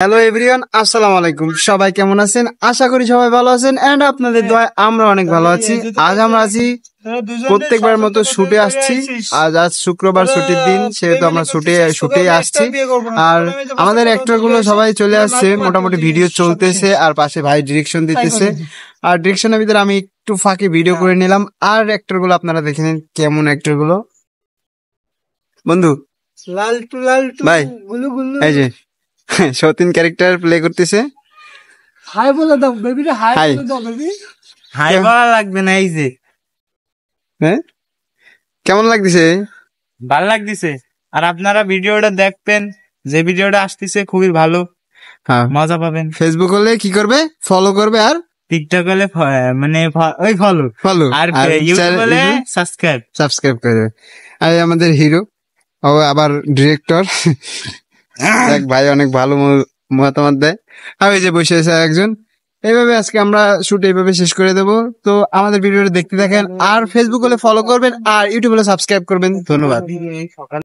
Hello everyone, আসসালামু আলাইকুম। সবাই কেমন আছেন? আশা করি সবাই ভালো আছেন এন্ড আপনাদের দোয়ায় আমরা অনেক ভালো আছি। আজ আমরা আছি প্রত্যেকবার মতো শুটে আসছি। আজ শুক্রবার ছুটির দিন, সেহেতু আমরা শুটে আসছি। আর আমাদের অ্যাক্টর গুলো সবাই চলে আসছে, মোটামুটি ভিডিও চলতেছে আর পাশে ভাই ডিরেকশন দিতেছে। আর ডিরেকশনের ভিতরে আমি একটু ফাঁকে ভিডিও করে নিলাম। আর অ্যাক্টর গুলো আপনারা দেখে নিন কেমন অ্যাক্টর গুলো। বন্ধু ভাই, এই যে সতীন ক্যারেক্টার প্লে করতেছে। হাই বলে দাও বেবি রে, হাই হাই। বলে দাও বেবি। হাই বলা লাগবে না, এই যে হ্যাঁ, কেমন লাগতেছে? ভালো লাগতেছে। আর আপনারা ভিডিওটা দেখবেন, যে ভিডিওটা আসতেছে খুবই ভালো, হ্যাঁ, মজা পাবেন। ফেসবুক হলে কি করবে? ফলো করবে। আর টিকটক হলে মানে ওই ফলো, ফলো আর ইউটিউব হলে সাবস্ক্রাইব। সাবস্ক্রাইব করবে। আর এই আমাদের হিরো, ও আবার ডিরেক্টর। দেখ ভাই অনেক ভালো মতামত দেয়। আর ওই যে বসে আছে একজন। এইভাবে আজকে আমরা শুট এইভাবে শেষ করে দেবো। তো আমাদের ভিডিওটা দেখতে থাকেন, আর ফেসবুক হলে ফলো করবেন, আর ইউটিউব হলে সাবস্ক্রাইব করবেন। ধন্যবাদ।